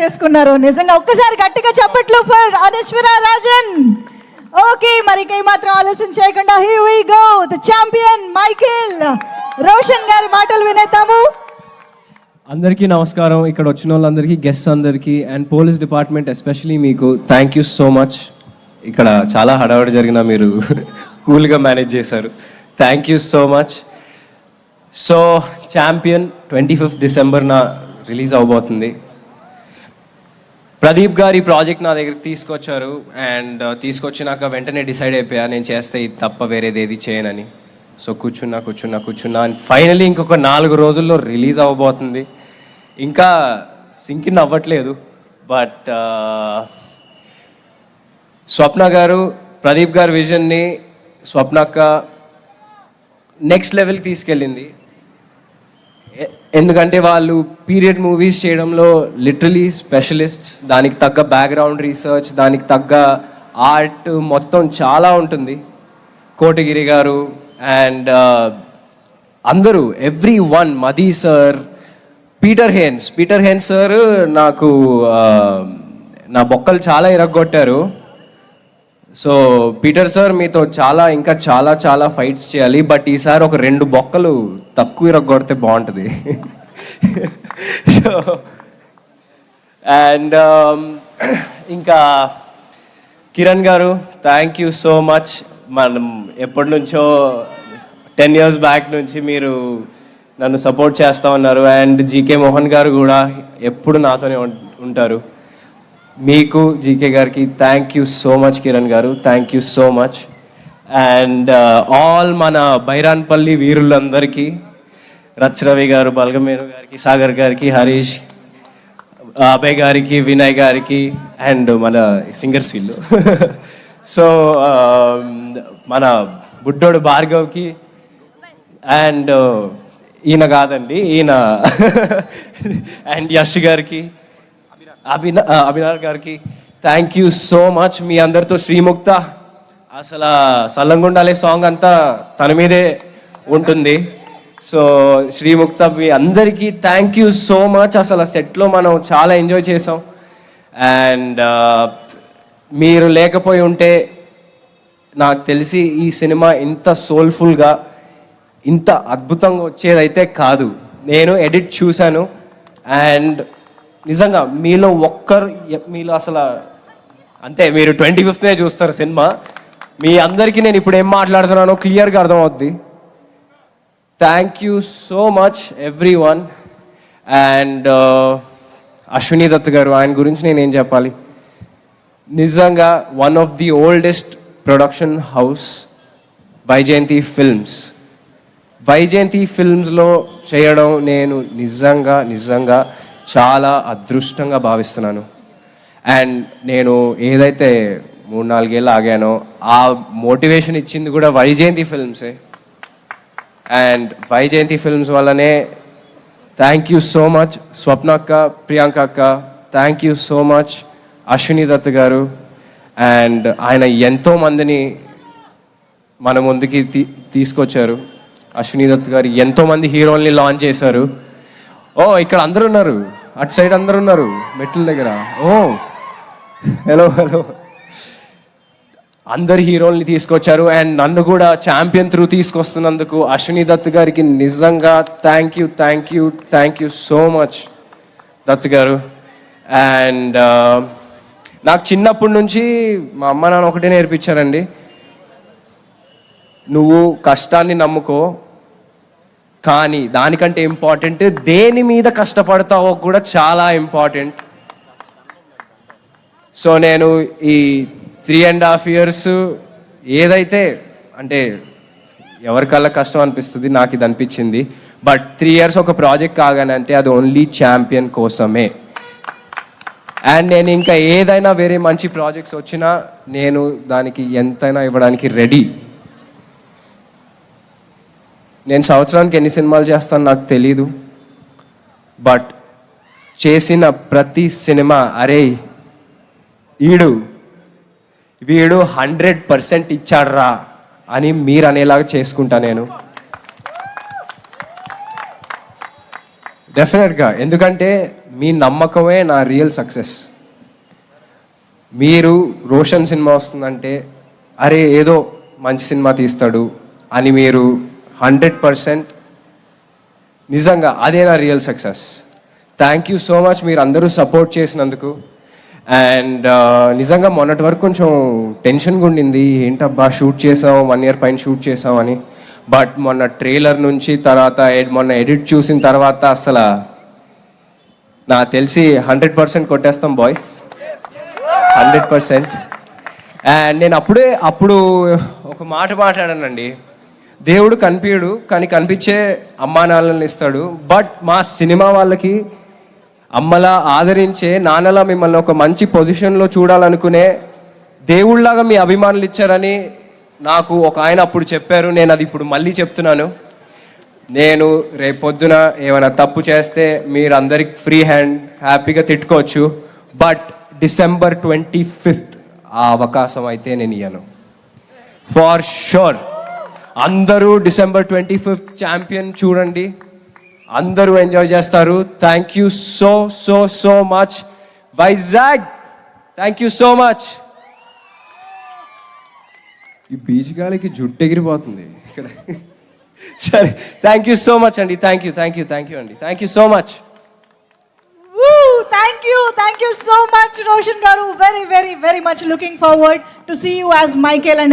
చేసుకున్నారు. నిజంగా ఒక్కసారి గట్టిగా చప్పట్లు ఫర్ అనశ్వర రాజన్. ఓకే, మరి మాత్రం ఆలస్యం చేయకుండా here we go, the champion Michael Roshan గారి మాటలు వినేద్దాము. అందరికీ నమస్కారం, ఇక్కడ వచ్చిన వాళ్ళందరికీ, గెస్ట్స్ అందరికీ అండ్ పోలీస్ డిపార్ట్మెంట్ ఎస్పెషలీ మీకు థ్యాంక్ యూ సో మచ్. ఇక్కడ చాలా హడావిడి జరిగిన మీరు కూల్గా మేనేజ్ చేశారు. Thank you so much. So champion 25th డిసెంబర్న రిలీజ్ అవబోతుంది. ప్రదీప్ గారి ప్రాజెక్ట్ నా దగ్గరికి తీసుకొచ్చారు అండ్ తీసుకొచ్చినాక వెంటనే డిసైడ్ అయిపోయా నేను చేస్తే ఇది తప్ప వేరేది ఏది చేయనని. సో కూర్చున్నా అండ్ ఫైనలీ ఇంకొక 4 రోజుల్లో రిలీజ్ అవ్వబోతుంది. ఇంకా సింకిన్ అవ్వట్లేదు, బట్ స్వప్న గారు ప్రదీప్ గారి విజన్ని స్వప్నక్క నెక్స్ట్ లెవెల్కి తీసుకెళ్ళింది. ఎందుకంటే వాళ్ళు పీరియడ్ మూవీస్ చేయడంలో లిటరలీ స్పెషలిస్ట్స్. దానికి తగ్గ బ్యాక్గ్రౌండ్ రీసెర్చ్, దానికి తగ్గ ఆర్ట్ మొత్తం చాలా ఉంటుంది. కోటగిరి గారు అండ్ అందరూ, everyone, Madhi sir, Peter Haynes sir నాకు నా బొక్కలు చాలా ఇరగొట్టారు. సో పీటర్ సార్ మీతో ఇంకా చాలా ఫైట్స్ చేయాలి, బట్ ఈసారి ఒక 2 బొక్కలు తక్కువ ఇరగొడితే బాగుంటుంది. సో అండ్ ఇంకా కిరణ్ గారు థ్యాంక్ యూ సో మచ్. మనం ఎప్పటి నుంచో 10 years బ్యాక్ నుంచి మీరు నన్ను సపోర్ట్ చేస్తూ ఉన్నారు. అండ్ జీకే మోహన్ గారు కూడా ఎప్పుడు నాతోనే ఉంటారు. మీకు జీకే గారికి thank you so much. Kiran గారు thank you so much. And all మన బైరాన్పల్లి వీరులందరికీ, రవి గారు, బల్గమేరు గారికి, సాగర్ గారికి, హరీష్, అభయ్ గారికి, వినయ్ గారికి అండ్ మన సింగర్స్ వీళ్ళు. సో మన బుడ్డోడు భార్గవ్కి అండ్ ఈయన కాదండి ఈయన అండ్ యష్ గారికి, అభినవ్ గారికి థ్యాంక్ యూ సో మచ్. మీ అందరితో శ్రీముక్త, అసలు సల్లంగుండాలే సాంగ్ అంతా తన మీదే ఉంటుంది. సో శ్రీముక్త మీ అందరికీ థ్యాంక్ యూ సో మచ్. అసలు సెట్లో మనం చాలా ఎంజాయ్ చేసాం. అండ్ మీరు లేకపోయి ఉంటే నాకు తెలిసి ఈ సినిమా ఇంత సోల్ఫుల్గా, ఇంత అద్భుతంగా వచ్చేదైతే కాదు. నేను ఎడిట్ చూశాను అండ్ నిజంగా మీలో అసలు అంతే, మీరు 25th చూస్తారు సినిమా. మీ అందరికీ నేను ఇప్పుడు ఏం మాట్లాడుతున్నానో క్లియర్గా అర్థమవుద్ది. Thank you so much everyone. And Ashwini Dutt గారు, ఆయన గురించి నేనేం చెప్పాలి. నిజంగా one of the oldest production house Vyjayanthi ఫిల్మ్స్లో చేయడం నేను నిజంగా చాలా అదృష్టంగా భావిస్తున్నాను. అండ్ నేను ఏదైతే 3-4 ఏళ్ళు ఆగానో ఆ మోటివేషన్ ఇచ్చింది కూడా వైజయంతి ఫిల్మ్సే. అండ్ వైజయంతి ఫిల్మ్స్ వల్లనే థ్యాంక్ యూ సో మచ్ స్వప్న అక్క, ప్రియాంక అక్క, thank you so much Ashwini Dutt గారు. అండ్ ఆయన ఎంతోమందిని మన ముందుకి తీసుకొచ్చారు. అశ్విని దత్ గారు ఎంతోమంది హీరోల్ని లాంచ్ చేశారు. ఇక్కడ అందరు ఉన్నారు, అటు సైడ్ అందరు ఉన్నారు మెట్ల దగ్గర. హలో అందరు హీరోల్ని తీసుకొచ్చారు. అండ్ నన్ను కూడా ఛాంపియన్ త్రూ తీసుకొస్తున్నందుకు అశ్విని దత్ గారికి నిజంగా thank you so much Dutt గారు. అండ్ నాకు చిన్నప్పటి నుంచి మా అమ్మ నాన్న ఒకటే నేర్పించారండి, నువ్వు కష్టాన్ని నమ్ముకో, కానీ దానికంటే ఇంపార్టెంట్ దేని మీద కష్టపడతావో కూడా చాలా ఇంపార్టెంట్. సో నేను ఈ 3.5 years ఏదైతే అంటే ఎవరికల్లా కష్టం అనిపిస్తుంది, నాకు ఇది అనిపించింది. బట్ 3 years ఒక ప్రాజెక్ట్ కాగానంటే అది ఓన్లీ ఛాంపియన్ కోసమే. అండ్ నేను ఇంకా ఏదైనా వేరే మంచి ప్రాజెక్ట్స్ వచ్చినా నేను దానికి ఎంతైనా ఇవ్వడానికి రెడీ. నేను సంవత్సరానికి ఎన్ని సినిమాలు చేస్తాను నాకు తెలీదు, బట్ చేసిన ప్రతి సినిమా అరే వీడు 100% ఇచ్చాడ్రా అని మీరు అనేలాగా చేసుకుంటా నేను డెఫినెట్గా. ఎందుకంటే మీ నమ్మకమే నా రియల్ సక్సెస్. మీరు రోషన్ సినిమా వస్తుందంటే అరే ఏదో మంచి సినిమా తీస్తాడు అని మీరు 100% నిజంగా అదే నా real success. Thank you so much మీరు అందరూ సపోర్ట్ చేసినందుకు. అండ్ నిజంగా మొన్నటి వరకు కొంచెం టెన్షన్గా ఉండింది, ఏంటబ్బా షూట్ చేసాం 1 year పైన షూట్ చేసాం అని. బట్ మొన్న ట్రైలర్ నుంచి తర్వాత మొన్న ఎడిట్ చూసిన తర్వాత అసలు నాకు తెలిసి 100% కొట్టేస్తాం బాయ్స్, 100%. అండ్ నేను అప్పుడు ఒక మాట మాట్లాడానండి, దేవుడు కనిపించడు కానీ కనిపించే అమ్మా నాన్నలను ఇస్తాడు. బట్ మా సినిమా వాళ్ళకి అమ్మలా ఆదరించే, నాన్నలా మిమ్మల్ని ఒక మంచి పొజిషన్లో చూడాలనుకునే దేవుళ్ళలాగా మీ అభిమానులు ఇచ్చారని నాకు ఒక ఆయన అప్పుడు చెప్పారు. నేను అది ఇప్పుడు మళ్ళీ చెప్తున్నాను. నేను రేపొద్దున ఏమైనా తప్పు చేస్తే మీరు అందరికి ఫ్రీ హ్యాండ్ హ్యాపీగా తిట్టుకోవచ్చు. బట్ December 25th ఆ అవకాశం అయితే నేను ఇయ్యను ఫార్ షూర్. అందరూ December 25th ఛాంపియన్ చూడండి, అందరూ ఎంజాయ్ చేస్తారు. Thank you so so so much Vizag, thank you so much. ఈ బీచ్ గాలికి జుట్టు ఎగిరిపోతుంది ఇక్కడ. సరే, థ్యాంక్ యూ సో మచ్ అండి, థ్యాంక్ యూ అండి, thank you so much. Thank you so much, Roshan garu. Very much looking forward to see you as Michael and